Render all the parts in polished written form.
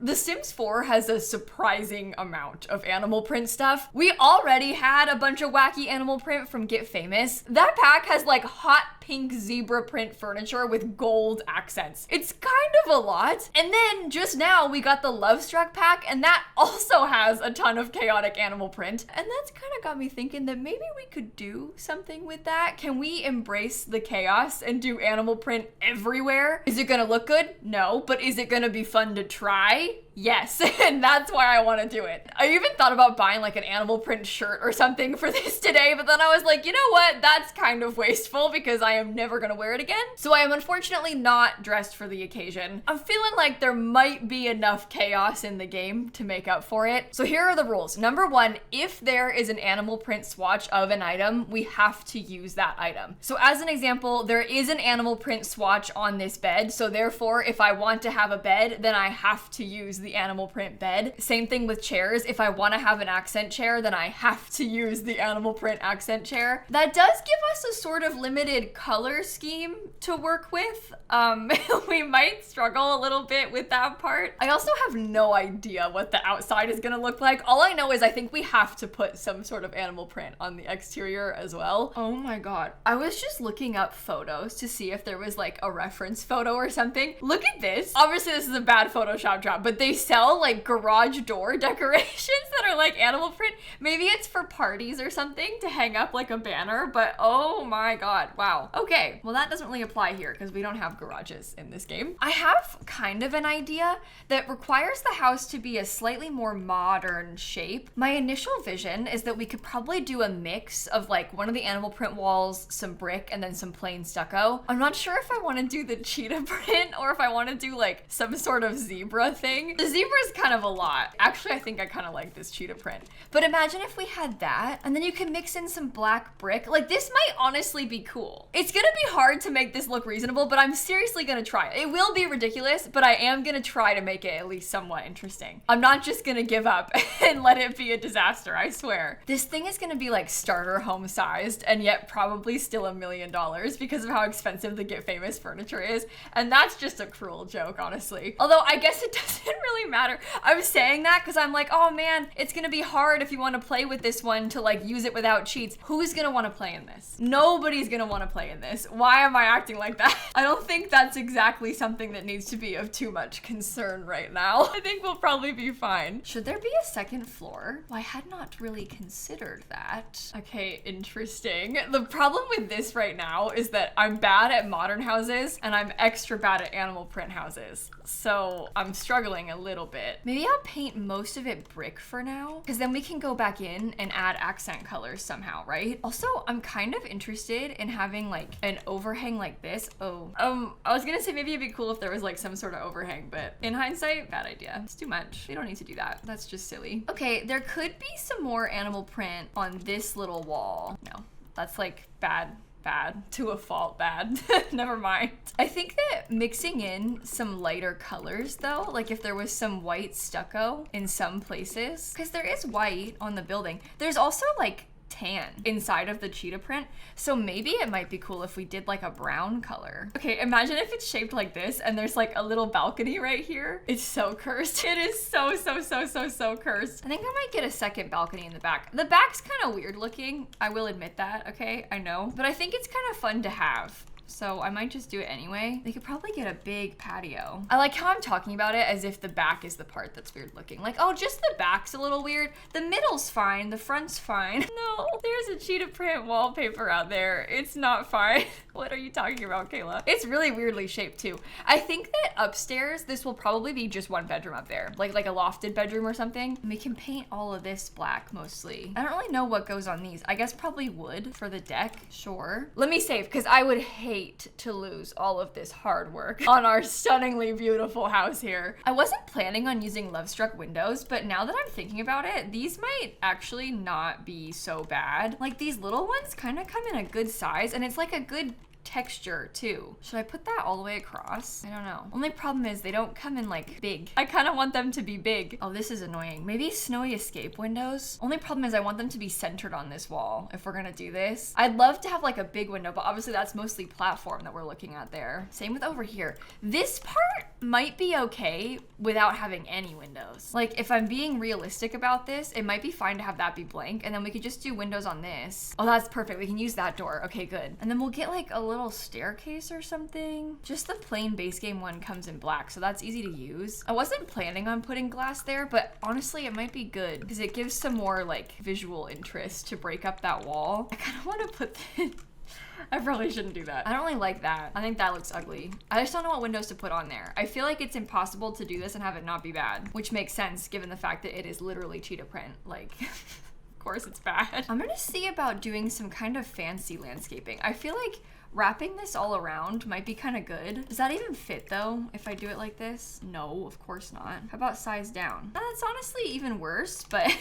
The Sims 4 has a surprising amount of animal print stuff. We already had a bunch of wacky animal print from Get Famous. That pack has like hot pink zebra print furniture with gold accents. It's kind of a lot. And then just now we got the Love Struck pack, and that also has a ton of chaotic animal print. And that's kind of got me thinking that maybe we could do something with that. Can we embrace the chaos and do animal print everywhere? Is it gonna look good? No. But is it gonna be fun to try? Yes, and that's why I want to do it. I even thought about buying like an animal print shirt or something for this today, but then I was like, you know what? That's kind of wasteful because I am never gonna wear it again. So I am unfortunately not dressed for the occasion. I'm feeling like there might be enough chaos in the game to make up for it. So here are the rules. Number 1, if there is an animal print swatch of an item, we have to use that item. So as an example, there is an animal print swatch on this bed. So therefore, if I want to have a bed, then I have to use the animal print bed. Same thing with chairs. If I want to have an accent chair, then I have to use the animal print accent chair. That does give us a sort of limited color scheme to work with. We might struggle a little bit with that part. I also have no idea what the outside is gonna look like. All I know is I think we have to put some sort of animal print on the exterior as well. Oh my god. I was just looking up photos to see if there was like a reference photo or something. Look at this. Obviously this is a bad Photoshop job, but they sell like garage door decorations that are like animal print. Maybe it's for parties or something to hang up like a banner, but oh my god, wow. Okay, well that doesn't really apply here because we don't have garages in this game. I have kind of an idea that requires the house to be a slightly more modern shape. My initial vision is that we could probably do a mix of like one of the animal print walls, some brick, and then some plain stucco. I'm not sure if I want to do the cheetah print or if I want to do like some sort of zebra thing. The zebra is kind of a lot. Actually, I think I kind of like this cheetah print. But imagine if we had that, and then you can mix in some black brick. Like this might honestly be cool. It's gonna be hard to make this look reasonable, but I'm seriously gonna try it. It will be ridiculous, but I am gonna try to make it at least somewhat interesting. I'm not just gonna give up and let it be a disaster, I swear. This thing is gonna be like starter home sized, and yet probably still $1 million because of how expensive the Get Famous furniture is. And that's just a cruel joke, honestly. Although I guess it doesn't really matter. I'm saying that because I'm like, oh man, it's gonna be hard if you want to play with this one to like use it without cheats. Who's gonna want to play in this? Nobody's gonna want to play in this. Why am I acting like that? I don't think that's exactly something that needs to be of too much concern right now. I think we'll probably be fine. Should there be a second floor? Well, I had not really considered that. Okay, interesting. The problem with this right now is that I'm bad at modern houses and I'm extra bad at animal print houses. So I'm struggling a little bit. Maybe I'll paint most of it brick for now, because then we can go back in and add accent colors somehow, right? Also, I'm kind of interested in having like an overhang like this. I was gonna say maybe it'd be cool if there was like some sort of overhang, but in hindsight, bad idea. It's too much. We don't need to do that. That's just silly. Okay, there could be some more animal print on this little wall. No, that's like bad to a fault bad. Never mind. I think that mixing in some lighter colors though, like if there was some white stucco in some places, because there is white on the building. There's also like tan inside of the cheetah print, so maybe it might be cool if we did like a brown color. Okay, imagine if it's shaped like this and there's like a little balcony right here. It's so cursed. It is so cursed. I think I might get a second balcony in the back. The back's kind of weird looking, I will admit that, okay? I know, but I think it's kind of fun to have. So I might just do it anyway. They could probably get a big patio. I like how I'm talking about it as if the back is the part that's weird looking. Like, oh, just the back's a little weird. The middle's fine, the front's fine. No, there's a cheetah print wallpaper out there. It's not fine. What are you talking about, Kayla? It's really weirdly shaped too. I think that upstairs, this will probably be just one bedroom up there. Like a lofted bedroom or something. And we can paint all of this black mostly. I don't really know what goes on these. I guess probably wood for the deck, sure. Let me save, because I would hate to lose all of this hard work on our stunningly beautiful house here. I wasn't planning on using Love Struck windows, but now that I'm thinking about it, these might actually not be so bad. Like these little ones kind of come in a good size, and it's like a good texture too. Should I put that all the way across? I don't know. Only problem is they don't come in like big. I kind of want them to be big. Oh, this is annoying. Maybe snowy escape windows. Only problem is I want them to be centered on this wall if we're gonna do this. I'd love to have like a big window, but obviously that's mostly platform that we're looking at there. Same with over here. This part might be okay without having any windows. Like if I'm being realistic about this, it might be fine to have that be blank, and then we could just do windows on this. Oh, that's perfect. We can use that door. Okay, good. And then we'll get like a little staircase or something. Just the plain base game one comes in black, so that's easy to use. I wasn't planning on putting glass there, but honestly, it might be good because it gives some more like visual interest to break up that wall. I kind of want to put this. I probably shouldn't do that. I don't really like that. I think that looks ugly. I just don't know what windows to put on there. I feel like it's impossible to do this and have it not be bad, which makes sense given the fact that it is literally cheetah print. Like, of course it's bad. I'm gonna see about doing some kind of fancy landscaping. I feel like wrapping this all around might be kind of good. Does that even fit though, if I do it like this? No, of course not. How about size down? That's honestly even worse, but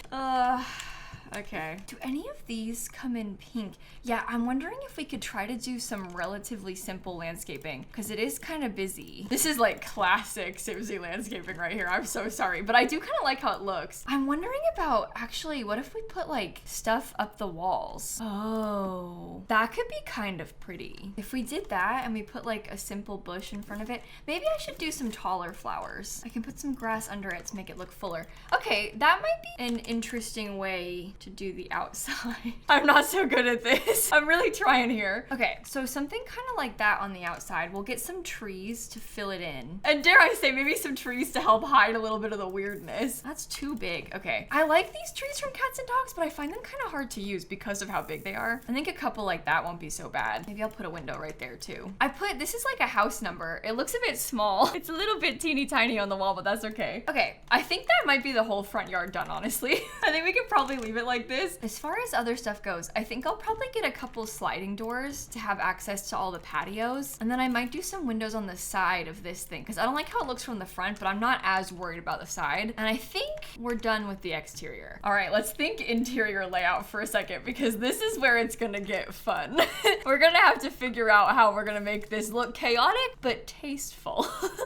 okay. Do any of these come in pink? Yeah, I'm wondering if we could try to do some relatively simple landscaping because it is kind of busy. This is like classic Simsie landscaping right here. I'm so sorry, but I do kind of like how it looks. I'm wondering about actually, what if we put like stuff up the walls? Oh, that could be kind of pretty. If we did that and we put like a simple bush in front of it, maybe I should do some taller flowers. I can put some grass under it to make it look fuller. Okay, that might be an interesting way to do the outside. I'm not so good at this. I'm really trying here. Okay, so something kind of like that on the outside. We'll get some trees to fill it in. And dare I say, maybe some trees to help hide a little bit of the weirdness. That's too big. Okay. I like these trees from Cats and Dogs, but I find them kind of hard to use because of how big they are. I think a couple like that won't be so bad. Maybe I'll put a window right there too. This is like a house number. It looks a bit small. It's a little bit teeny tiny on the wall, but that's okay. Okay, I think that might be the whole front yard done, honestly. I think we could probably leave it like this. As far as other stuff goes, I think I'll probably get a couple sliding doors to have access to all the patios. And then I might do some windows on the side of this thing because I don't like how it looks from the front, but I'm not as worried about the side. And I think we're done with the exterior. All right, let's think interior layout for a second because this is where it's gonna get fun. We're gonna have to figure out how we're gonna make this look chaotic but tasteful,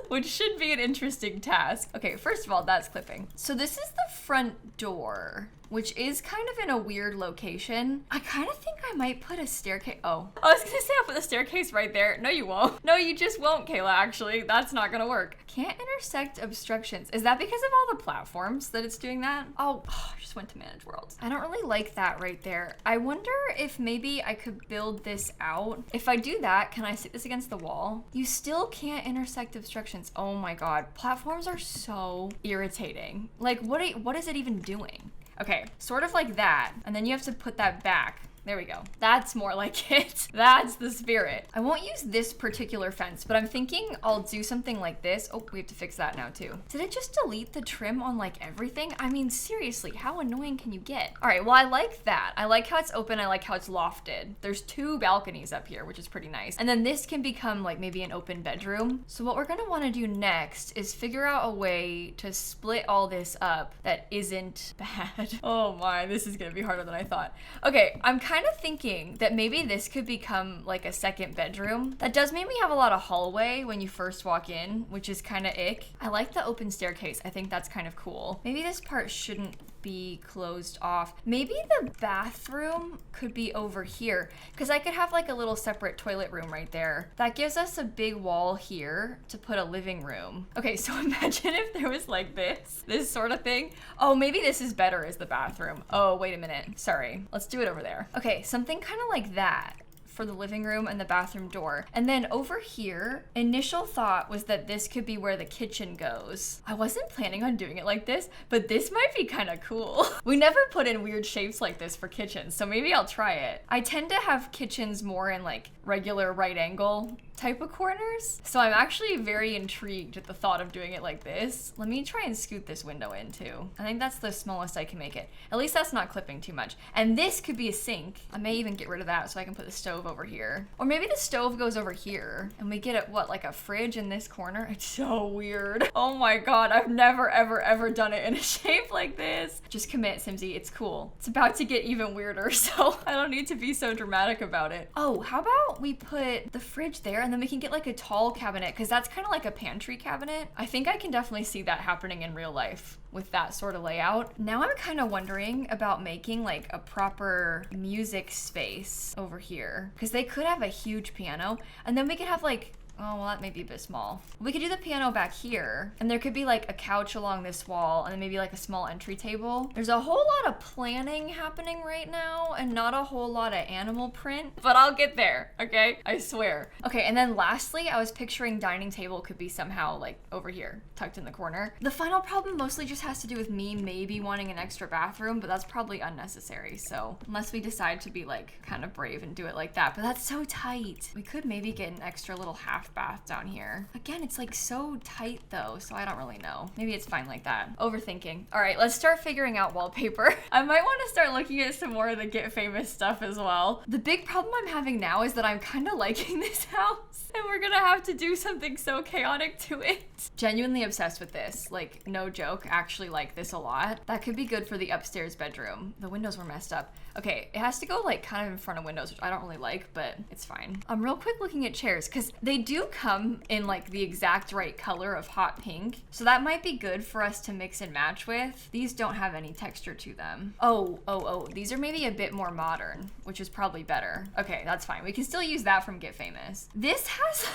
which should be an interesting task. Okay, first of all, that's clipping. So this is the front door, which is kind of in a weird location. I kind of think I might put a staircase. Oh, I was gonna say I'll put the staircase right there. No, you won't. No, you just won't, Kayla, actually. That's not gonna work. Can't intersect obstructions. Is that because of all the platforms that it's doing that? Oh, I just went to Manage Worlds. I don't really like that right there. I wonder if maybe I could build this out. If I do that, can I sit this against the wall? You still can't intersect obstructions. Oh my God, platforms are so irritating. Like, what is it even doing? Okay, sort of like that. And then you have to put that back. There we go. That's more like it. That's the spirit. I won't use this particular fence, but I'm thinking I'll do something like this. Oh, we have to fix that now too. Did it just delete the trim on like everything? I mean, seriously, how annoying can you get? All right, well, I like that. I like how it's open. I like how it's lofted. There's 2 balconies up here, which is pretty nice. And then this can become like maybe an open bedroom. So what we're gonna wanna do next is figure out a way to split all this up that isn't bad. Oh my, this is gonna be harder than I thought. Okay, I'm kind of thinking that maybe this could become like a second bedroom. That does make me have a lot of hallway when you first walk in, which is kind of ick. I like the open staircase. I think that's kind of cool. Maybe this part shouldn't be closed off. Maybe the bathroom could be over here because I could have like a little separate toilet room right there. That gives us a big wall here to put a living room. Okay, so imagine if there was like this sort of thing. Oh, maybe this is better as the bathroom. Oh, wait a minute. Sorry. Let's do it over there. Okay, something kind of like that for the living room and the bathroom door. And then over here, initial thought was that this could be where the kitchen goes. I wasn't planning on doing it like this, but this might be kind of cool. We never put in weird shapes like this for kitchens, so maybe I'll try it. I tend to have kitchens more in like regular right angle type of corners. So I'm actually very intrigued at the thought of doing it like this. Let me try and scoot this window in too. I think that's the smallest I can make it. At least that's not clipping too much. And this could be a sink. I may even get rid of that so I can put the stove over here. Or maybe the stove goes over here and we get it, what, like a fridge in this corner? It's so weird. Oh my God, I've never, ever, ever done it in a shape like this. Just commit, Simsie, it's cool. It's about to get even weirder, so I don't need to be so dramatic about it. Oh, how about we put the fridge there and then we can get like a tall cabinet, because that's kind of like a pantry cabinet. I think I can definitely see that happening in real life with that sort of layout. Now I'm kind of wondering about making like a proper music space over here, because they could have a huge piano and then we could have like, oh, well, that may be a bit small. We could do the piano back here, and there could be like a couch along this wall, and then maybe like a small entry table. There's a whole lot of planning happening right now, and not a whole lot of animal print, but I'll get there, okay? I swear. Okay, and then lastly, I was picturing dining table could be somehow like over here, tucked in the corner. The final problem mostly just has to do with me maybe wanting an extra bathroom, but that's probably unnecessary, so unless we decide to be like kind of brave and do it like that, but that's so tight. We could maybe get an extra little half bath down here. Again, it's like so tight though, so I don't really know. Maybe it's fine like that. Overthinking. All right, let's start figuring out wallpaper. I might want to start looking at some more of the Get Famous stuff as well. The big problem I'm having now is that I'm kind of liking this house, and we're gonna have to do something so chaotic to it. Genuinely obsessed with this. Like, no joke, actually like this a lot. That could be good for the upstairs bedroom. The windows were messed up. Okay, it has to go like kind of in front of windows, which I don't really like, but it's fine. I'm real quick looking at chairs, because they do come in like the exact right color of hot pink. So that might be good for us to mix and match with. These don't have any texture to them. Oh, these are maybe a bit more modern, which is probably better. Okay, that's fine. We can still use that from Get Famous. This has,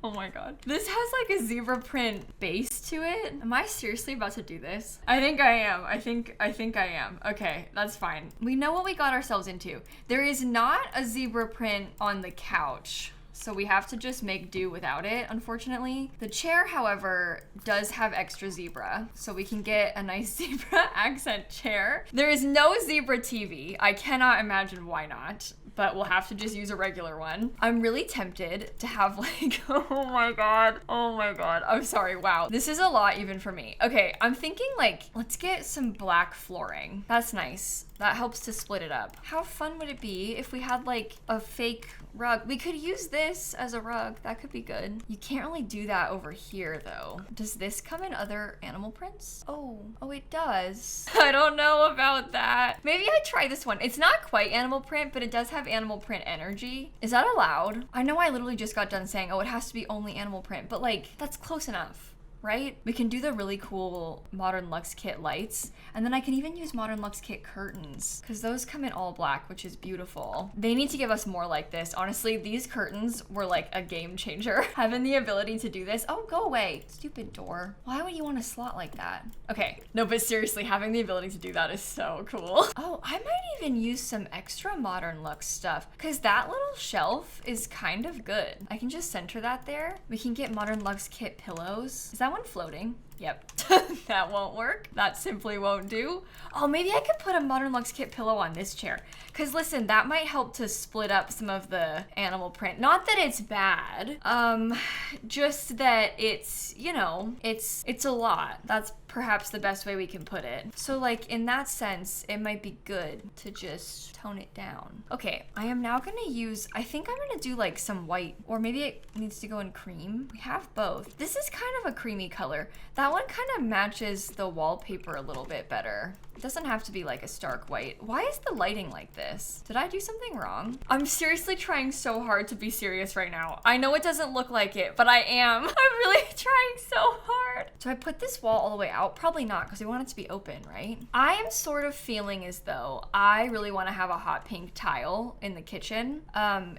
oh my God. This has like a zebra print base to it. Am I seriously about to do this? I think I am. I think I am. Okay, that's fine. We know what we got ourselves into. There is not a zebra print on the couch, so we have to just make do without it, unfortunately. The chair, however, does have extra zebra, so we can get a nice zebra accent chair. There is no zebra TV. I cannot imagine why not, but we'll have to just use a regular one. I'm really tempted to have like, oh my God, I'm sorry, wow. This is a lot even for me. Okay, I'm thinking like, let's get some black flooring. That's nice. That helps to split it up. How fun would it be if we had like a fake rug? We could use this as a rug. That could be good. You can't really do that over here though. Does this come in other animal prints? Oh, it does. I don't know about that. Maybe I try this one. It's not quite animal print, but it does have animal print energy. Is that allowed? I know I literally just got done saying, oh, it has to be only animal print, but like, that's close enough, right? We can do the really cool Modern Luxe Kit lights, and then I can even use Modern Luxe Kit curtains, because those come in all black, which is beautiful. They need to give us more like this. Honestly, these curtains were like a game changer. Having the ability to do this. Oh, go away, stupid door. Why would you want a slot like that? Okay, no, but seriously, having the ability to do that is so cool. Oh, I might even use some extra Modern Luxe stuff, because that little shelf is kind of good. I can just center that there. We can get Modern Luxe Kit pillows. Is that one floating? Yep. That won't work. That simply won't do. Oh, maybe I could put a Modern Luxe Kit pillow on this chair. Because listen, that might help to split up some of the animal print. Not that it's bad, just that it's, you know, it's a lot. That's perhaps the best way we can put it. So like in that sense, it might be good to just tone it down. Okay, I am now gonna use, I think I'm gonna do like some white, or maybe it needs to go in cream. We have both. This is kind of a creamy color. That one kind of matches the wallpaper a little bit better. It doesn't have to be like a stark white. Why is the lighting like this? Did I do something wrong? I'm seriously trying so hard to be serious right now. I know it doesn't look like it, but I am. I'm really trying so hard. So I put this wall all the way out? Probably not, because we want it to be open, right? I am sort of feeling as though I really want to have a hot pink tile in the kitchen.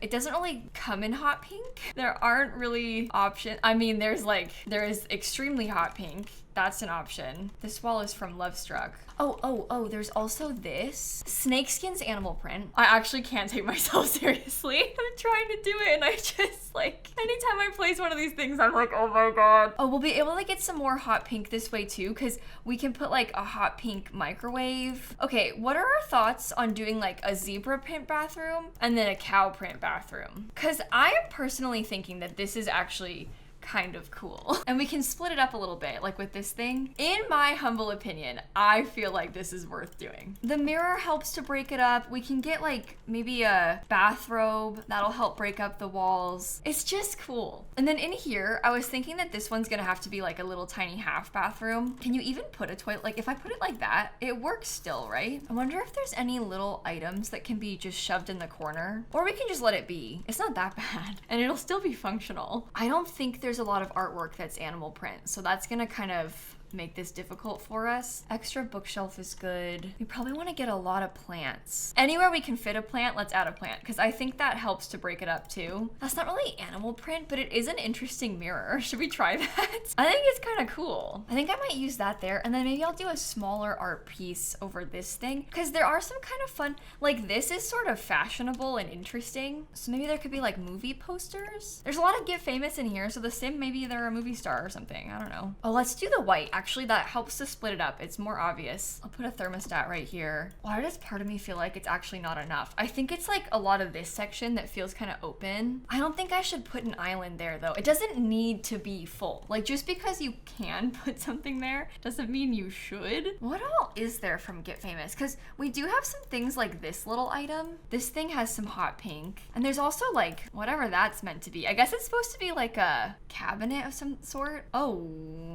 It doesn't really come in hot pink. There aren't really options. I mean, there is extremely hot pink, That's an option. This wall is from Lovestruck. Oh, there's also this snakeskin's animal print. I actually can't take myself seriously. I'm trying to do it and I just like, anytime I place one of these things, I'm like, oh my God. Oh, we'll be able to get some more hot pink this way too, because we can put like a hot pink microwave. Okay, what are our thoughts on doing like a zebra print bathroom and then a cow print bathroom? Because I am personally thinking that this is actually kind of cool. And we can split it up a little bit, like with this thing. In my humble opinion, I feel like this is worth doing. The mirror helps to break it up. We can get like maybe a bathrobe that'll help break up the walls. It's just cool. And then in here, I was thinking that this one's gonna have to be like a little tiny half bathroom. Can you even put a toilet? Like if I put it like that, it works still, right? I wonder if there's any little items that can be just shoved in the corner, or we can just let it be. It's not that bad and it'll still be functional. I don't think there's a lot of artwork that's animal print, so that's gonna kind of make this difficult for us. Extra bookshelf is good. We probably want to get a lot of plants. Anywhere we can fit a plant, let's add a plant, because I think that helps to break it up too. That's not really animal print, but it is an interesting mirror. Should we try that? I think it's kind of cool. I think I might use that there, and then maybe I'll do a smaller art piece over this thing, because there are some kind of fun, like this is sort of fashionable and interesting, so maybe there could be like movie posters. There's a lot of Get Famous in here, so the sim, maybe they're a movie star or something. I don't know. Oh, let's do the white. Actually, that helps to split it up. It's more obvious. I'll put a thermostat right here. Why does part of me feel like it's actually not enough? I think it's like a lot of this section that feels kind of open. I don't think I should put an island there though. It doesn't need to be full. Like just because you can put something there doesn't mean you should. What all is there from Get Famous? Because we do have some things like this little item. This thing has some hot pink. And there's also like whatever that's meant to be. I guess it's supposed to be like a cabinet of some sort. Oh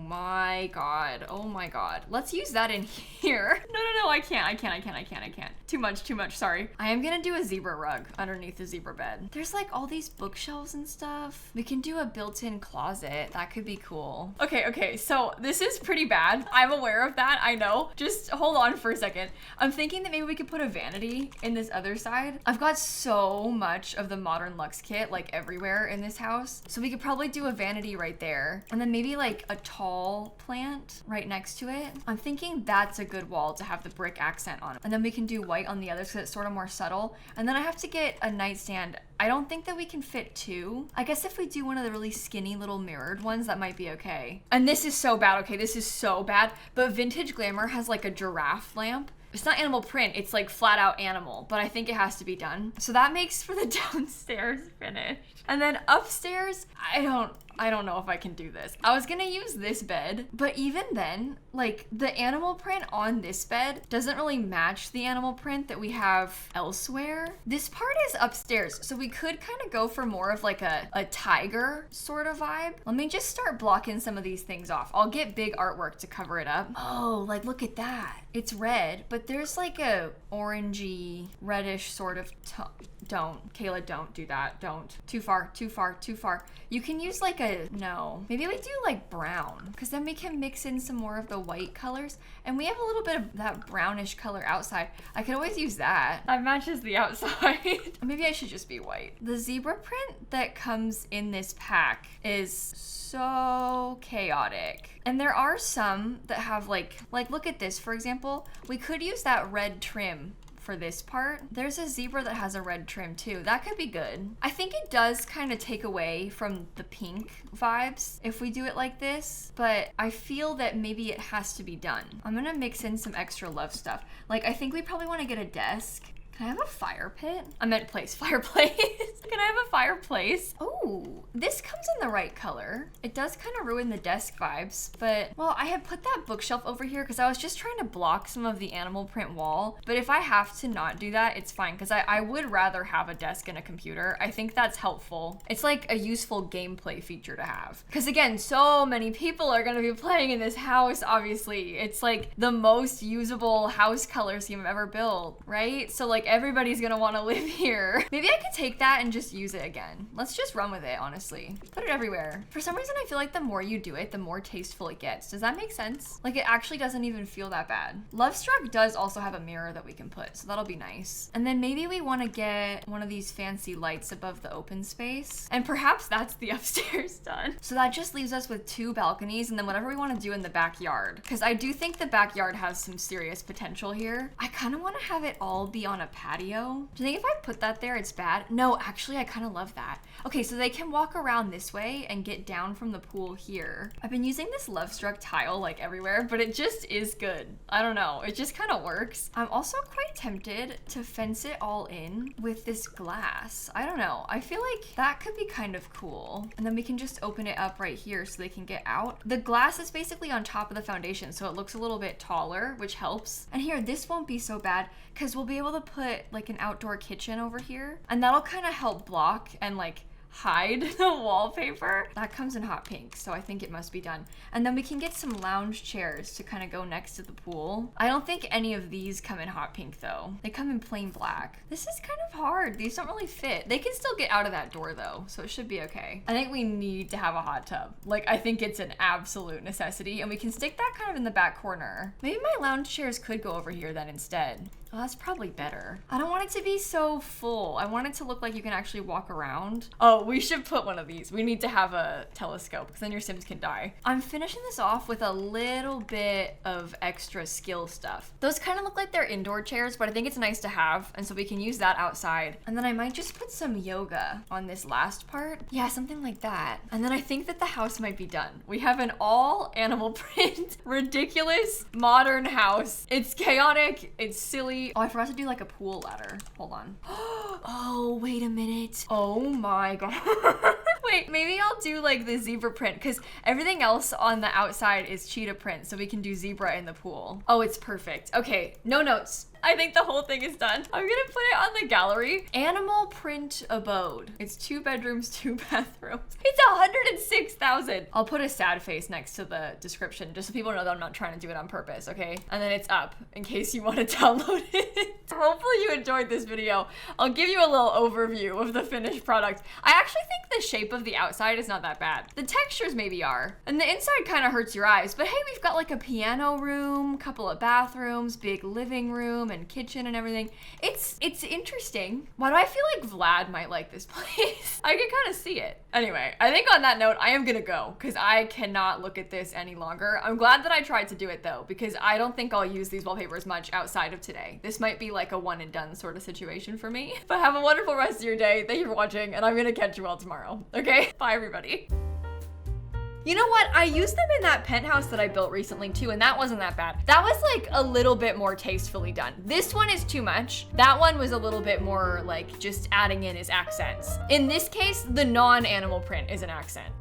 my God. Oh my God. Let's use that in here. No, I can't. Too much, sorry. I am gonna do a zebra rug underneath the zebra bed. There's like all these bookshelves and stuff. We can do a built-in closet. That could be cool. Okay, so this is pretty bad. I'm aware of that, I know. Just hold on for a second. I'm thinking that maybe we could put a vanity in this other side. I've got so much of the Modern Luxe kit like everywhere in this house. So we could probably do a vanity right there. And then maybe like a tall plant right next to it. I'm thinking that's a good wall to have the brick accent on it. And then we can do white on the others because it's sort of more subtle. And then I have to get a nightstand. I don't think that we can fit two. I guess if we do one of the really skinny little mirrored ones, that might be okay. And this is so bad. Okay, this is so bad. But Vintage Glamour has like a giraffe lamp. It's not animal print, it's like flat out animal, but I think it has to be done. So that makes for the downstairs finish. And then upstairs, I don't know if I can do this. I was gonna use this bed, but even then, like the animal print on this bed doesn't really match the animal print that we have elsewhere. This part is upstairs, so we could kind of go for more of like a tiger sort of vibe. Let me just start blocking some of these things off. I'll get big artwork to cover it up. Oh, like look at that. It's red, but there's like a orangey, reddish sort of tone. Don't, Kayla, don't do that. Don't. Too far. You can use like no. Maybe we do like brown, because then we can mix in some more of the white colors, and we have a little bit of that brownish color outside. I could always use that. That matches the outside. Maybe I should just be white. The zebra print that comes in this pack is so chaotic. And there are some that have like look at this, for example. We could use that red trim for this part. There's a zebra that has a red trim too. That could be good. I think it does kind of take away from the pink vibes if we do it like this, but I feel that maybe it has to be done. I'm gonna mix in some extra love stuff. Like I think we probably want to get a desk. Can I have a fire pit? I meant fireplace. Can I have a fireplace? Oh, this comes in the right color. It does kind of ruin the desk vibes, but well, I had put that bookshelf over here because I was just trying to block some of the animal print wall. But if I have to not do that, it's fine, because I would rather have a desk and a computer. I think that's helpful. It's like a useful gameplay feature to have. Because again, so many people are gonna be playing in this house, obviously. It's like the most usable house color scheme I've ever built, right? So like everybody's gonna wanna live here. Maybe I could take that and just use it again. Let's just run with it, honestly. Put it everywhere. For some reason, I feel like the more you do it, the more tasteful it gets. Does that make sense? Like, it actually doesn't even feel that bad. Love Struck does also have a mirror that we can put, so that'll be nice. And then maybe we wanna get one of these fancy lights above the open space. And perhaps that's the upstairs done. So that just leaves us with 2 balconies and then whatever we wanna do in the backyard. Because I do think the backyard has some serious potential here. I kind of want to have it all be on a patio. Do you think if I put that there, it's bad? No, actually, I kind of love that. Okay, so they can walk around this way and get down from the pool here. I've been using this Love Struck tile like everywhere, but it just is good. I don't know, it just kind of works. I'm also quite tempted to fence it all in with this glass. I don't know, I feel like that could be kind of cool. And then we can just open it up right here so they can get out. The glass is basically on top of the foundation, so it looks a little bit taller, which helps. And here, this won't be so bad because we'll be able to put like an outdoor kitchen over here, and that'll kind of help block and like hide the wallpaper. That comes in hot pink, so I think it must be done. And then we can get some lounge chairs to kind of go next to the pool. I don't think any of these come in hot pink though. They come in plain black. This is kind of hard. These don't really fit. They can still get out of that door though, so it should be okay. I think we need to have a hot tub. Like, I think it's an absolute necessity, and we can stick that kind of in the back corner. Maybe my lounge chairs could go over here then instead. Oh, that's probably better. I don't want it to be so full. I want it to look like you can actually walk around. Oh, we should put one of these. We need to have a telescope because then your Sims can die. I'm finishing this off with a little bit of extra skill stuff. Those kind of look like they're indoor chairs, but I think it's nice to have, and so we can use that outside. And then I might just put some yoga on this last part. Yeah, something like that. And then I think that the house might be done. We have an all animal print, ridiculous, modern house. It's chaotic, it's silly. Oh, I forgot to do like a pool ladder. Hold on. Oh, wait a minute. Oh my god. Wait, maybe I'll do like the zebra print because everything else on the outside is cheetah print, so we can do zebra in the pool. Oh, it's perfect. Okay, no notes. I think the whole thing is done. I'm gonna put it on the gallery. Animal print abode. It's 2 bedrooms, 2 bathrooms. It's 106,000. I'll put a sad face next to the description just so people know that I'm not trying to do it on purpose, okay? And then it's up in case you want to download it. Hopefully you enjoyed this video. I'll give you a little overview of the finished product. I actually think the shape of the outside is not that bad. The textures maybe are. And the inside kind of hurts your eyes, but hey, we've got like a piano room, couple of bathrooms, big living room, and kitchen and everything. It's interesting. Why do I feel like Vlad might like this place? I can kind of see it. Anyway, I think on that note, I am gonna go because I cannot look at this any longer. I'm glad that I tried to do it though, because I don't think I'll use these wallpapers much outside of today. This might be like a one and done sort of situation for me. But have a wonderful rest of your day. Thank you for watching, and I'm gonna catch you all tomorrow. Okay? Bye everybody. You know what? I used them in that penthouse that I built recently too, and that wasn't that bad. That was like a little bit more tastefully done. This one is too much. That one was a little bit more like just adding in his accents. In this case, the non-animal print is an accent.